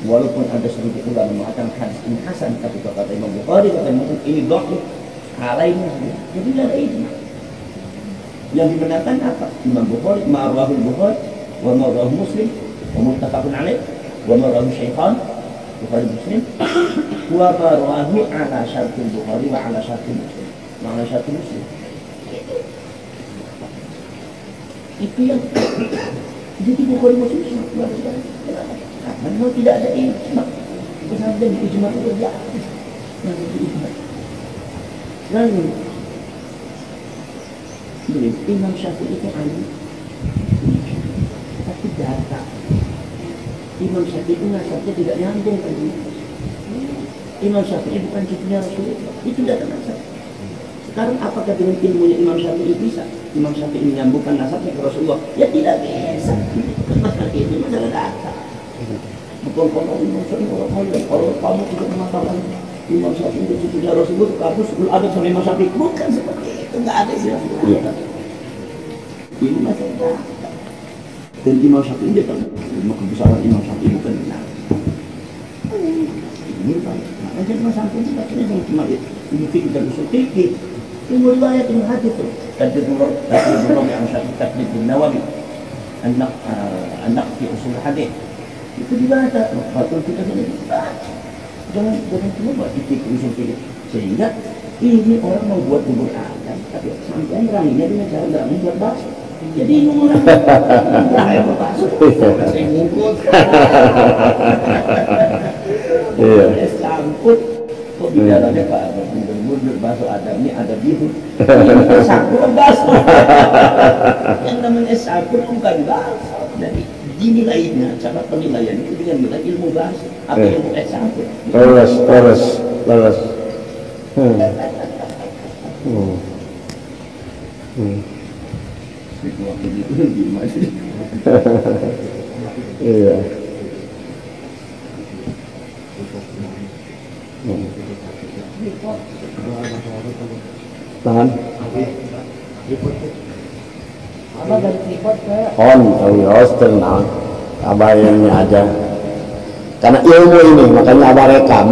walaupun ada sedikit ulama mengatakan hadis ini hasan, tapi kalau kata Imam Bukhari, kata Muslim ini dhaif, alainya jadi tidak ada ijma. Yang dibenarkan apa? Imam Bukhari, ma'rahul Bukhari, wa ma'rahul Muslim, wa muttafaqun alaih, wa ma'rahul Syaikhan, Bukhari Muslim, wa ma'rahu ala syartil Bukhari wa ala syartil Muslim, wa ala syartil Muslim. Itu yang jadi Bukhari Muslim semua karena tidak ada ijma. Kemudian ijma itu ya, ijma. Lalu Imam Syafi'i itu alim, tapi data Imam Syafi'i itu nasabnya tidak nyambung kan? Imam Syafi'i bukan cucunya Rasulullah, itu data nasab. Sekarang apakah dengan ilmunya Imam Syafi'i bisa Imam Syafi'i menyambungkan nasabnya ke Rasulullah? Ya tidak bisa. Masalah itu masalah data. Bukan kalau Imam Syafi'i kalau kamu tidak mengatakan Imam Syafi'i itu cucunya Rasulullah, kamu ada sama Imam Syafi'i, bukan seperti itu, nggak ada sih. Ini masalah data. Dan Imam Syafi'i dia tahu kebesaran Imam Syafi'i bukan benar. Ini kan, makanya Imam Syafi'i itu katanya jangan cuma ini fikir dan usul fikir. Ilmu riwayat, ilmu hadis itu. Tadbirul yang Syafi'i Tadbirul Nawawi, anak fi usul hadis. Itu dibaca, betul kita ini dibaca. Jangan cuma buat fikir usul fikir. Sehingga ini orang mau buat bubur ayam, tapi sampai rahinya dengan cara nggak membuat bakso. Jadi orang ayam bakso, saya ngukut. Es campur, kok bicaranya Pak mundur bakso ada ini ada biru. Ini campur bakso. Yang namanya es campur bukan bakso. Jadi dinilainya, cara penilaian itu dengan nilai ilmu bahasa atau ilmu es campur. Terus. Waktu itu gimana? Iya. Tangan. Abah dari tripod ke Harus tenang. Abah ini aja. Karena ilmu ini, makanya abah rekam.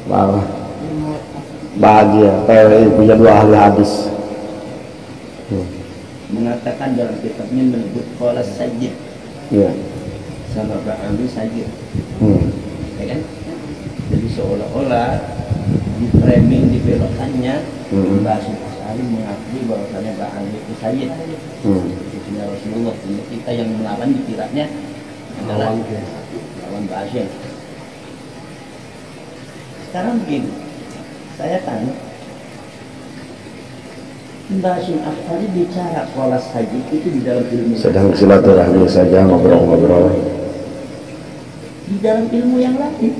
Wah, bahagia. Punya 2 ahli hadis. Mengatakan dalam kitabnya menyebut qala Sayyid. Iya. Sama Ba'ali Sayyid. Ya kan? Jadi seolah-olah di framing, dibelokkannya Mbak Asy'ari mengakui bahwasanya Ba'ali itu Sayyid. Itu Rasulullah. Kita yang melawan dikiranya adalah lawan Mbak Asy'ari. Sekarang begini, saya tanya, Mbak Asy'ari bicara qala Sayyid itu di dalam ilmu Sedang silaturahmi saja, ngobrol-ngobrol. Di dalam ilmu yang lain,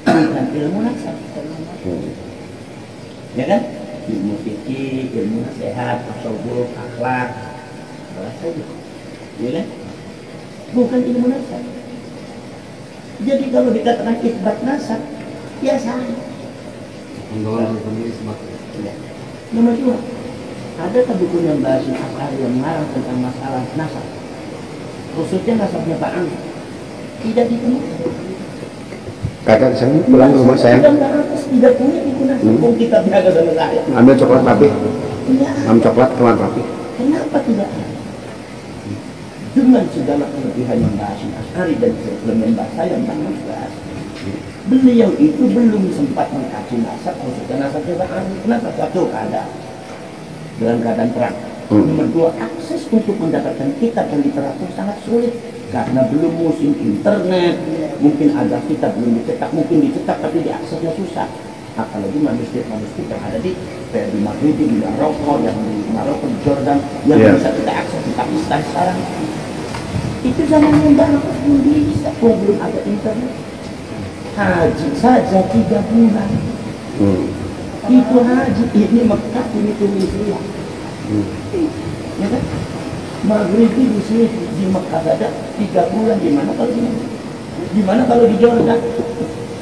bukan ilmu nasab. Ya kan? Ilmu fikih, ilmu nasihat, tasawuf, akhlak, qala Sayyid. Ya kan? Bukan ilmu nasab. Jadi kalau dikatakan isbat nasab, ya salah. Nomor 2, adakah bukunya Mbak Asy'ari yang melarang tentang masalah nasab, khususnya nasabnya Pak Ang? Tidak ditemukan. Kakak saya pulang ke rumah saya. Tidak punya buku nasab. Kita berada sama saya. Ambil coklat papi. Tidak. Ambil coklat keluar papi. Kenapa tidak ada? Dengan segala kelebihan Mbak Asy'ari dan kelebihan bahasa yang sangat jelas, beliau itu belum sempat mengkaji nasab, khususnya nasabnya Pak Ang. Kenapa? Satu, ada dalam keadaan perang. Nomor 2, akses untuk mendapatkan kitab dan literatur sangat sulit karena belum musim internet. Mungkin ada kitab belum dicetak, mungkin dicetak tapi diaksesnya susah. Apalagi manuskrip yang ada di Maghrib, di Maroko, yang di Maroko, di Jordan, yang bisa kita akses di Pakistan sekarang. Itu zaman yang baru belum bisa, belum ada internet. Haji saja 3 bulan. Itu haji, ini Mekah, ini Tunisia. Ya kan? Maghrib di sini di Mekah saja 3 bulan. Gimana kalau di Jordan?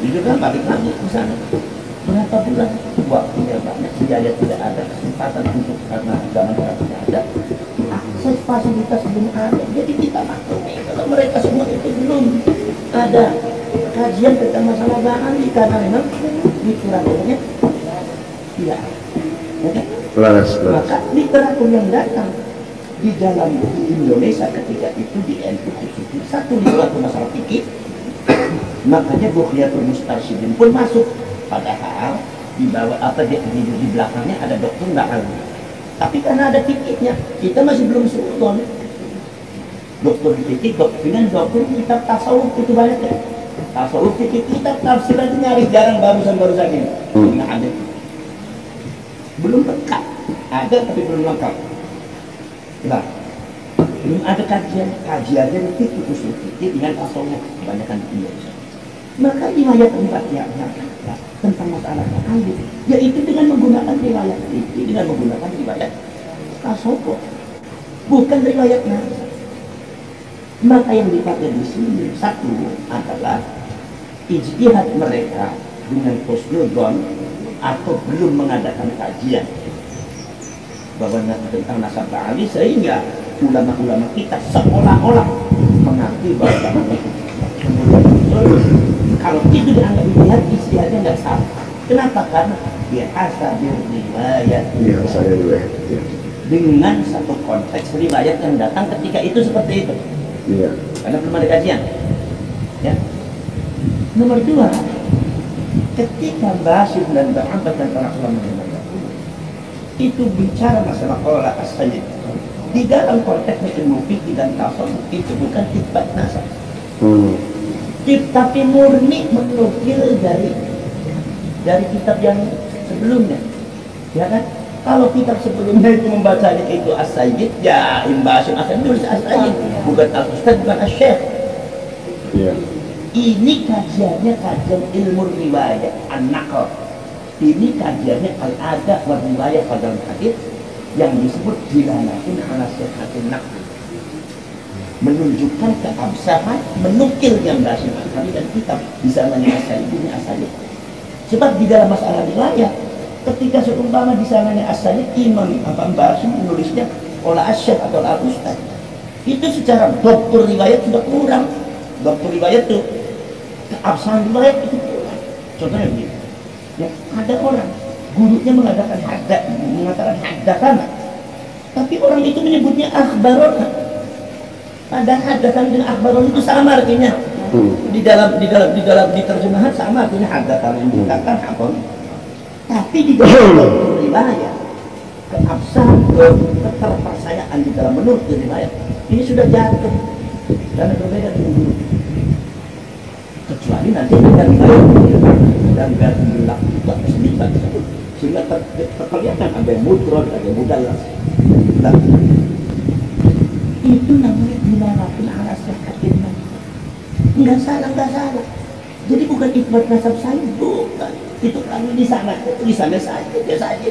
Di Jordan balik lagi ke sana. Berapa bulan? Waktunya banyak, biaya tidak ada, kesempatan untuk karena zaman tidak ada. akses fasilitas belum ada. Jadi kita maklumi kalau mereka semua itu belum ada kajian tentang masalah Ba'ali karena memang literaturnya tidak ada. Maka literatur yang datang di dalam Indonesia ketika itu di NU khususnya satu literatur masalah fikih, makanya Bukhyatul Mustarsyidin pun masuk, padahal di bawah di belakangnya ada dokter Ba'ali. Tapi karena ada fikihnya, kita masih belum sultan. Dokter fikih, dokter kitab tasawuf itu banyak ya. Tasawuf fikih kitab tafsir aja nyari jarang barusan ini. Nggak ada. Belum lengkap. Ada tapi belum lengkap. Nah, belum ada kajiannya fikih usul fikih dengan tasawuf kebanyakan di Indonesia. Maka riwayat tempatnya tentang masalah Ba'ali, yaitu dengan menggunakan riwayat fikih, dengan menggunakan riwayat tasawuf, bukan riwayat nas. Maka yang dipakai di sini satu adalah ijtihad mereka dengan husnudzon atau belum mengadakan kajian bahwa tentang nasab Ba'ali, sehingga ulama-ulama kita seolah-olah mengerti bahwa kalau itu dianggap ijtihadnya nggak salah. Kenapa? Karena biasa riwayat dengan satu konteks riwayat yang datang ketika itu seperti itu. Iya. Karena belum ada kajian. Ya. Nomor dua, ketika Basyir dan Muhammad dan para ulama itu bicara masalah qala as-sayyid di dalam konteks ilmu fikih dan tasawuf, itu bukan itbat nasab. Tapi murni menukil dari kitab yang sebelumnya, ya kan? Kalau kitab sebelumnya itu membaca itu as-sayyid, ya Basyir akan tulis as-sayyid, bukan al-ustad, bukan as-syekh. Iya. Ini kajiannya kajian ilmu riwayat an-naql. Ini kajiannya al-ada wa riwayat pada hadis yang disebut dilalatin ala sihhatin naql, menunjukkan keabsahan menukil yang Basyir Al-Kami dan kitab bisa as-sayyid ini as-sayyid. Sebab di dalam masalah riwayat, ketika seumpama di sananya as-sayyid, Imam Basyir menulisnya olah as-syekh atau al-ustad, itu secara dokter riwayat sudah kurang. Dokter riwayat itu keabsahan riwayat itu kurang. Contohnya begini, ya, ada orang gurunya mengatakan haddatsan, tapi orang itu menyebutnya akhbarona. Padahal haddatsan dengan akhbarona itu sama artinya. Di dalam terjemahan sama artinya haddatsan yang dikatakan hakon. Tapi di dalam riwayat, keabsahan, keterpercayaan di dalam menurut riwayat ini sudah jatuh karena berbeda dengan guru. Kecuali nanti ada riwayat dan berlaku juga kesedihan, sehingga terkelihatan ada yang mudrod, ada yang mudallas. Nah, itu namanya dilalatin ala sihhatin naql. Nggak salah. Jadi bukan itbat nasab saya, bukan. Itu kalau di sana tulisannya saja, biasa saja.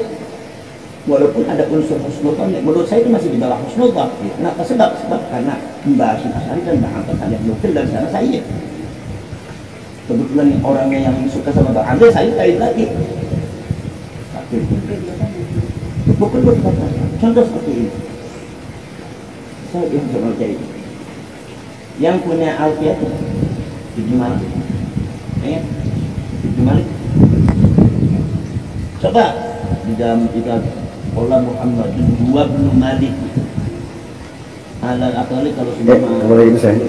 Walaupun ada unsur husnudzon, menurut saya itu masih di bawah husnudzon. Kenapa? Sebab karena Basyir Al-Kami dan Muhammad yang nukil dari sana saya. Kebetulan orangnya yang suka sama Ba'ali, saya kait lagi. Bukan contoh seperti ini. Saya yang seperti ini. Yang punya Alfiyah itu Ibnu Malik. Ya, Ibnu Malik. Coba di dalam kitab Qala Muhammad dua Ibnu Malik. Al-Aqali kalau sudah mulai itu saya.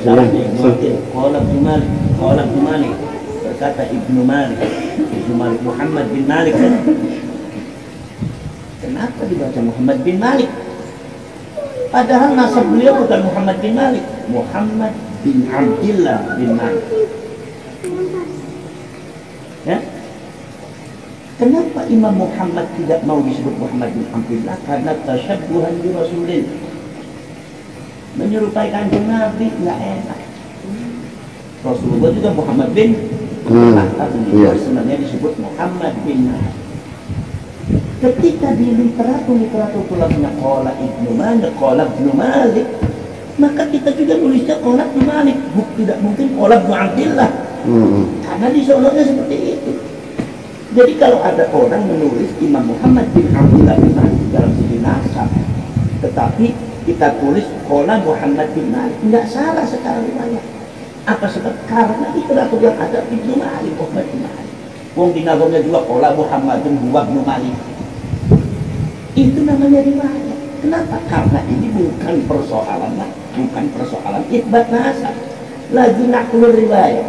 Qala Ibnu Malik. Berkata Ibnu Malik Muhammad bin Malik. Kenapa dibaca Muhammad bin Malik? Padahal nasab beliau bukan Muhammad bin Malik, Muhammad bin Abdillah bin Malik. Ya? Kenapa Imam Muhammad tidak mau disebut Muhammad bin Abdillah? Karena tasyabbuhan bi Rasulillah, menyerupai Kanjeng Nabi, nggak enak. Rasulullah juga Muhammad bin Abdillah, sebenarnya disebut Muhammad bin Malik. Ketika di literatur tulisnya Qala Ibnu Malik, maka kita juga nulisnya Qala Ibnu Malik. Tidak mungkin Qala Ibnu Abdillah, karena disolongnya seperti itu. Jadi kalau ada orang menulis Imam Muhammad bin Abdillah bin Malik dalam segi nasab, tetapi kita tulis Qala Muhammad bin Malik, nggak salah secara riwayat. Apa sebab? Karena itu yang ada Ibnu Malik, Muhammad bin Malik. Wong di nazarnya juga Qala Muhammadun huwa Ibnu Malik. Itu namanya riwayat. Kenapa? Karena ini bukan persoalan itsbat nasab, lagi naklul riwayat.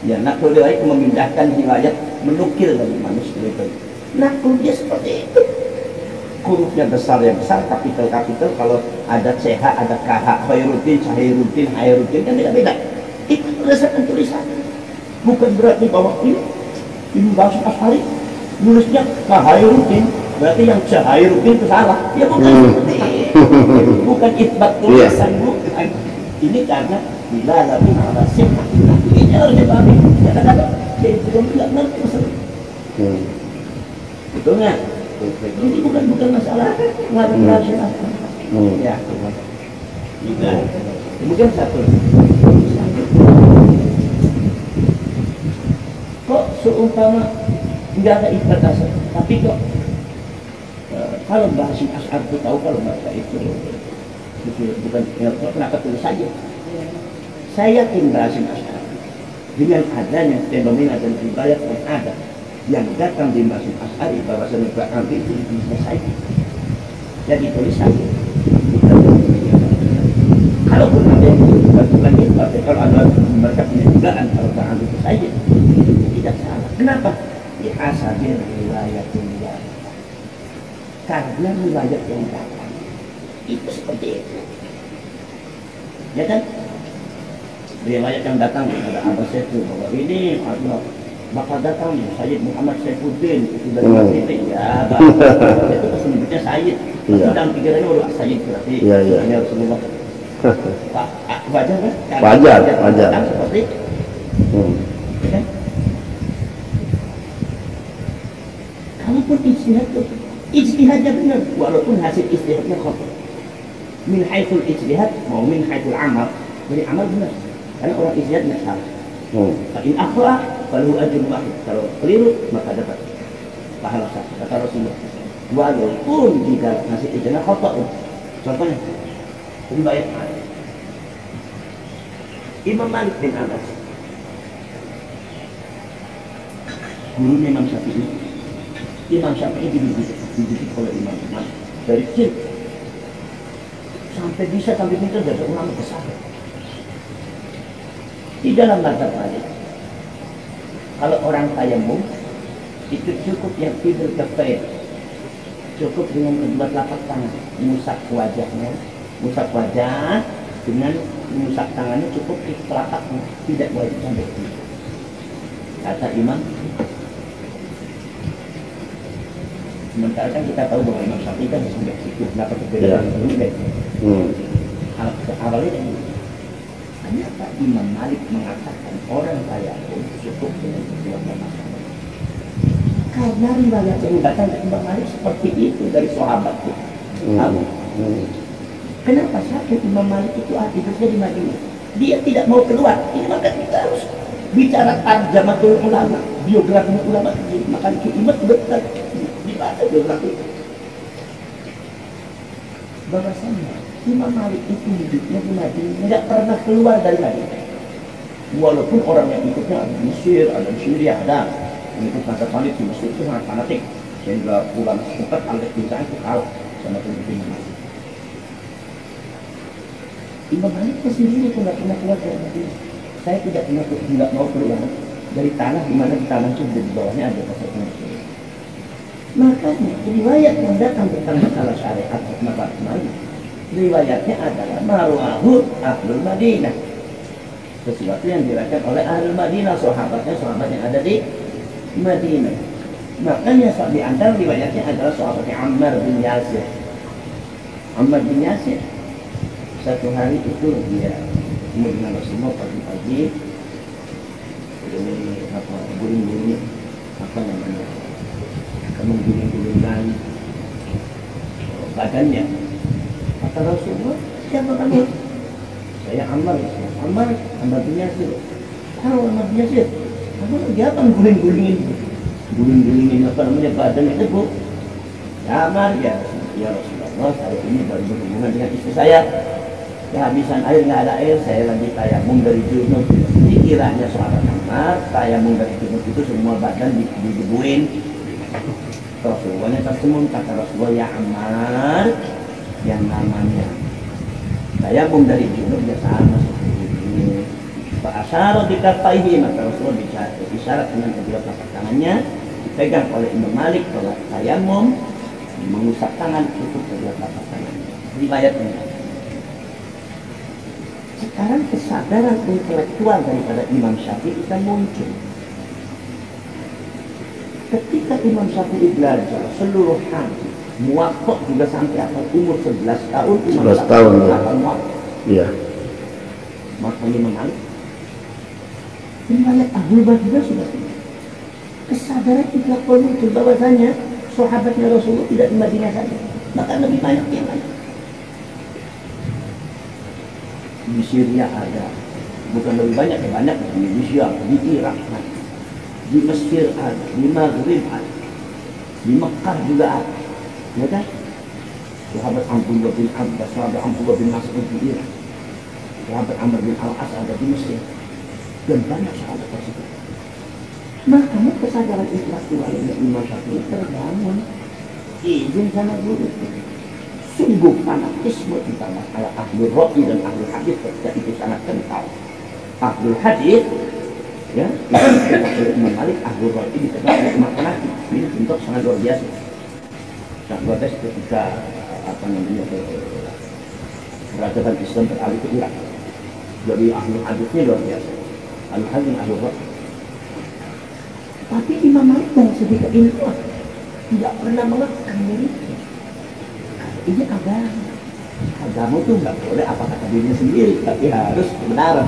Ya, naklul riwayat memindahkan riwayat, menukil dari manusia itu. Naklul dia seperti itu. Hurufnya besar yang besar, kapital. Kalau ada CH, ada KH, Khairuddin, Syahiruddin, Hairuddin, kan beda-beda. Itu berdasarkan tulisan. Bukan berarti bahwa ini bahasa Asy'ari nulisnya Khairuddin, berarti yang Syahiruddin itu salah. Ya bukan seperti itu. Bukan itsbat tulisan, bukan. Ini karena bila lebih ala sifat. Ini harus dipahami. Kadang-kadang dia belum nggak ngerti masalah. Betul nggak? Ini bukan masalah ngaruh rasional. Ya. Juga. Kemudian satu. Kok seumpama nggak ada itsbat nasab, tapi kok kalau bahasa Asy'ari itu tahu, kalau bahasa itu bukan kenapa tulis saja. Saya yakin bahasa Asy'ari dengan adanya fenomena dan riwayat yang ada yang datang di bahasa Asy'ari bahwasanya Quran itu bisa saja jadi tulisan. Kalau pun ada yang bukan itu, kalau ada mereka punya dugaan kalau Quran itu saja itu tidak salah. Kenapa? Di hasabil riwayat yang karena riwayat yang datang itu seperti itu, ya kan? Riwayat yang datang ada apa itu bahwa ini ada bakal datang Sayyid Muhammad Saifuddin itu dari Madinah, ya itu sebenarnya Sayyid, tapi dalam pikirannya udah Sayyid berarti hanya Rasulullah. Wajar kan? Wajar. Seperti itu. Ya kan? Kalaupun ijtihadnya benar, walaupun hasil ijtihadnya khata. Min haitsul ijtihad mau min haitsul amal. Jadi amal benar. Karena orang ijtihad tidak salah. Fa in akhra falahu ajrun wahid. Kalau keliru maka dapat pahala satu. Kata Rasulullah. Walaupun jika hasil ijtihadnya khata. Contohnya riwayat Imam Malik bin Anas, gurunya Imam Syafi'i. Imam Syafi'i dididik oleh Imam Malik dari kecil sampai bisa sampai pintar jadi ulama besar. Di dalam mazhab Malik, kalau orang tayamum itu cukup yang fidul kafair, cukup dengan kedua telapak tangan, musak wajahnya, musak wajah dengan musak tangannya cukup di telapaknya, tidak boleh sampai itu. Kata Imam. Sementara kan kita tahu bahwa Imam Syafi'i kan sampai situ, kenapa perbedaan itu? Awalnya yang kenapa Imam Malik mengatakan orang kaya pun cukup dengan kedua telapak tangan? Karena riwayat yang datang dari Imam Malik seperti itu dari sahabat itu. Kenapa sakit Imam Malik itu hidupnya di Madinah? Dia tidak mau keluar. Ini maka kita harus bicara tarjamatul ulama, biografi ulama. Maka Imam betul dibaca biografi. Bahwasanya Imam Malik itu hidupnya di Madinah, tidak pernah keluar dari Madinah. Walaupun orang yang ikutnya ada di Mesir, ada di Syria, ada ikut mazhab Malik di Mesir itu sangat fanatik. Sehingga ulama setempat Al-Qur'an itu kalah sama pemimpin Malik. Imam Malik sendiri pun tidak pernah keluar dari Madinah. Saya tidak mau keluar dari tanah di mana di tanah itu di bawahnya ada pasal Mesir. Makanya riwayat yang datang tentang masalah syariat mazhab Malik, riwayatnya adalah marwahu ahlul Madinah, sesuatu yang diriwayatkan oleh ahlul Madinah, sahabat yang ada di Madinah. Makanya di antara riwayatnya adalah sahabatnya Ammar bin Yasir. Ammar bin Yasir satu hari itu dia dengan Rasulullah pagi-pagi guling-guling mengguling-gulingkan badannya. Kata Rasulullah, siapa kamu? Saya Ammar bin Yasir. Tahu Ammar bin Yasir? Kamu lagi apa gulingin apa namanya badannya itu, Bu? Ya Ammar, ya Rasulullah. Rasulullah, saya ini baru berhubungan dengan istri saya, kehabisan air, nggak ada air, saya lagi tayamum dari junub. Dikiranya sahabat Ammar, tayamum dari junub itu semua badan didebuin. Rasulullah tersenyum, kata Rasulullah, ya Ammar, yang namanya tayamum dari junub ya sama seperti ini. Pak Asyara dikataihi, maka Rasulullah isyarat dengan kedua telapak tangannya dipegang oleh Imam Malik kalau tayamum mengusap tangan itu kedua telapak tangannya. Riwayat ini. Sekarang kesadaran intelektual daripada Imam Syafi'i kan muncul. Ketika Imam Syafi'i belajar seluruh hadis, muwatta juga sampai apa umur 11 tahun, Imam 11 tahun ya. Iya. Maka Imam Malik riwayat Ahlul Bait juga sudah kesadaran intelektual muncul bahwasanya sahabatnya Rasulullah tidak di Madinah saja, maka lebih banyak yang lain. Di Syria ada, bukan lebih banyak, banyak di Indonesia, di Irak ada, di Mesir ada, di Maghrib ada, di Mekah juga ada, ya kan? Sahabat Abdullah bin Abbas, sahabat Abdullah bin Mas'ud di Irak, sahabat Amr bin Al-As ada di Mesir, dan banyak sahabat tersebut. Maka kesadaran intelektual Imam Syafi'i terbangun, izin sama guru. Sungguh fanatisme tentang masalah ahlul ra'i dan ahlul hadis ketika itu sangat kental. Ahlul hadis, ya, oleh Imam Malik, ahlul ra'i ditegak oleh Imam Hanafi. Ini bentuk sangat luar biasa. Sangat luar biasa ketika peradaban Islam beralih ke Irak. Jadi ahlul hadisnya luar biasa. Ahlul hadis dan ahlul ra'i. Tapi Imam Malik yang sedikit ilmuwan tidak pernah mengekang dirinya. Ini agama itu nggak boleh apa kata dirinya sendiri, tapi harus kebenaran.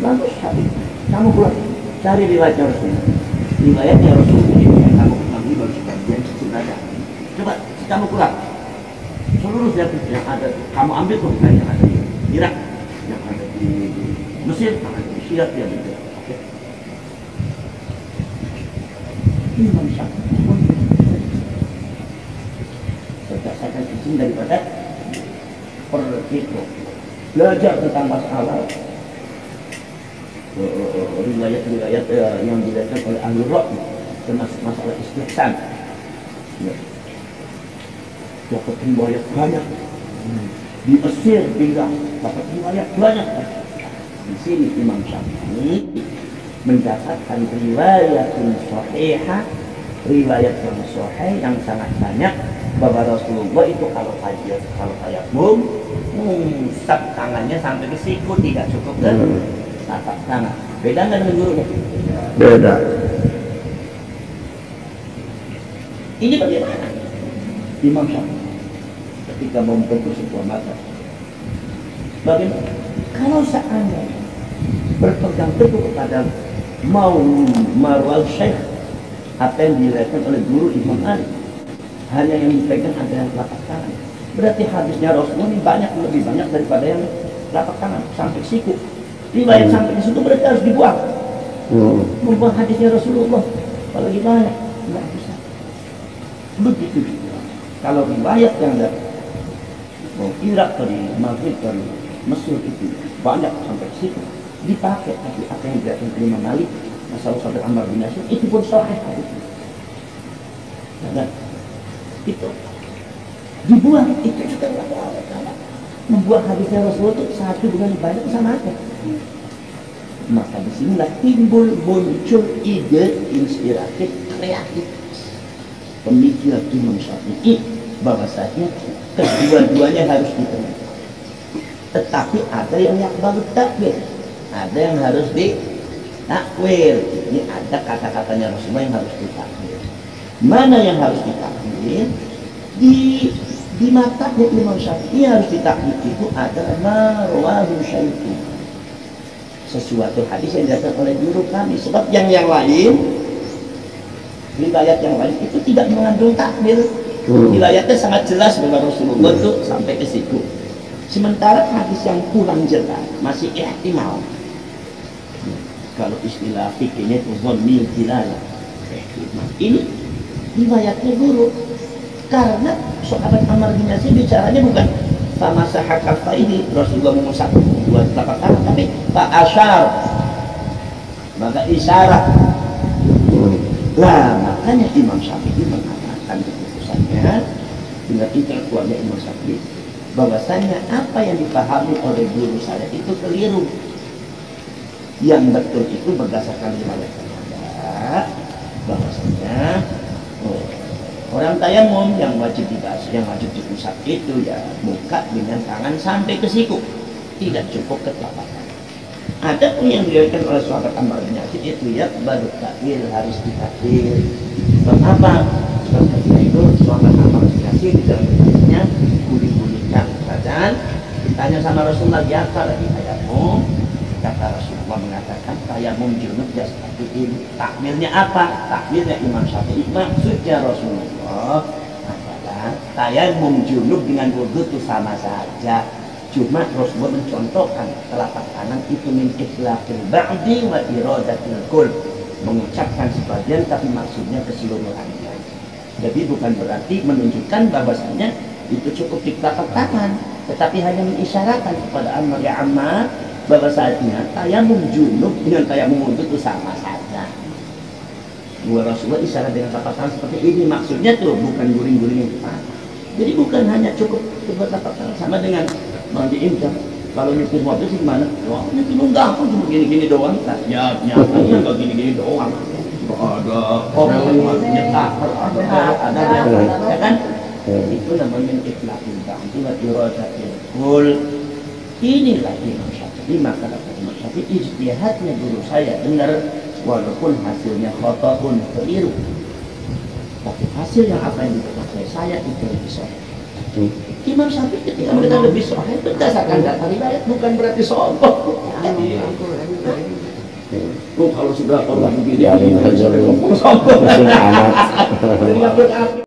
Lalu kamu keluar cari riwayatnya Rasulullah. Riwayatnya Rasulullah ini yang kamu kenali baru sebagian sebenarnya. Coba kamu keluar seluruh yang ada, kamu ambil tuh yang ada di Irak, yang ada di Mesir, yang ada di Syria, yang ada di Imam Syafi'i berdasarkan izin daripada itu belajar tentang masalah riwayat-riwayat yang diriwayatkan oleh ahlul ra'i, termasuk masalah istihsan. Ya. Dapat riwayat banyak di Mesir juga dapat riwayat banyak. Di sini Imam Syafi'i mendapatkan riwayat yang sahihah, riwayat yang sahih yang sangat banyak bahwa Rasulullah itu kalau tayamum mengusap tangannya sampai ke siku, tidak cukup kan tapak tangan. Beda nggak dengan gurunya? Beda. Ini bagaimana Imam Syafi'i ketika membentuk sebuah mazhab? Bagaimana kalau seandainya berpegang teguh kepada mau marwal syekh apa yang diriwayatkan oleh guru Imam Ali, hanya yang dipegang adalah telapak tangan, berarti hadisnya Rasulullah ini banyak, lebih banyak daripada yang telapak tangan sampai siku. Riwayat sampai di situ berarti harus dibuang. Membuang hadisnya Rasulullah kalau gimana? Nggak bisa. Begitu juga kalau riwayat yang dari Irak, dari Maghrib, dari Mesir itu banyak sampai situ dipakai, tapi apa yang diriwayatkan oleh Imam Malik, masalah sahabat Ammar bin Yasir itu pun sahih hadisnya. Dan itu dibuang, itu juga nggak boleh. Karena membuang hadisnya Rasulullah itu satu dengan banyak sama aja. Maka disinilah muncul ide inspiratif kreatif pemikiran Imam Syafi'i bahwasanya kedua-duanya harus diterima. Tetapi ada yang baru takwil, ada yang harus ditakwil. Ini ada kata-katanya Rasulullah yang harus ditakwil. Mana yang harus ditakwil? Di matanya Imam Syafi'i harus ditakwil itu adalah marwahu syaitu, sesuatu hadis yang dikatakan oleh guru kami. Sebab yang lain, riwayat yang lain itu tidak mengandung takwil. Riwayatnya sangat jelas bahwa Rasulullah itu sampai ke situ. Sementara hadis yang kurang jelas masih ihtimal. Kalau istilah fikihnya itu dhanni dilalah. Ini riwayatnya guru, Karena sahabat Ammar bin Yasir bicaranya bukan sama sahakafta ini Rasulullah mengusap dua telapak tangan, tapi tak asyar, maka isyarat. Lah makanya Imam Syafi'i mengatakan keputusannya dengan intelektualnya Imam Syafi'i bahwasanya apa yang dipahami oleh guru saya itu keliru. Yang betul itu berdasarkan riwayat yang ada bahwasanya orang tayamum yang wajib dibasuh, yang wajib diusap itu ya buka dengan tangan sampai ke siku, tidak cukup ke telapak tangan. Ada pun yang diriwayatkan oleh sahabat Ammar bin Yasir itu ya baru takwil, harus ditakwil. Mengapa? Seperti itu sahabat Ammar bin Yasir di dalam hadisnya guling-gulingkan badan, ditanya sama Rasulullah, ya kalau di tayamum, kata Rasulullah mengatakan tayamum junub ya seperti ini. Takwilnya apa? Takwilnya Imam Syafi'i, maksudnya Rasulullah adalah tayamum junub dengan wudu itu sama saja. Cuma Rasulullah mencontohkan telapak tangan itu min itlaqil ba'di wa iradatil kull, mengucapkan sebagian tapi maksudnya keseluruhannya. Jadi bukan berarti menunjukkan bahwasanya itu cukup di telapak tangan, tetapi hanya mengisyaratkan kepada Ammar, ya Ammar, bahwasanya tayamum junub dengan tayamum wudu itu sama saja. Rasulullah isyarat dengan telapak tangan seperti ini, maksudnya tuh bukan guling-guling yang depan. Jadi bukan hanya cukup telapak tangan, sama dengan mandiin kan. Kalau nyetir mobil sih gimana? Wah, nyetir gampang cuma gini-gini doang. Nah, ya nyatanya nggak gini-gini doang. Ada orang yang nyetak, ada ya kan? Itu namanya itlaqul ba'di wa iradatil kull. Inilah Imam Syafi'i. Maka kata Imam Syafi'i, ijtihadnya guru saya benar walaupun hasilnya khata'un, keliru, tapi hasil yang apa yang dipakai saya itu lebih sahih. Imam Syafi'i ketika mereka lebih sahih berdasarkan data riwayat, bukan berarti sombong. Kalau sudah orang begini, sombong.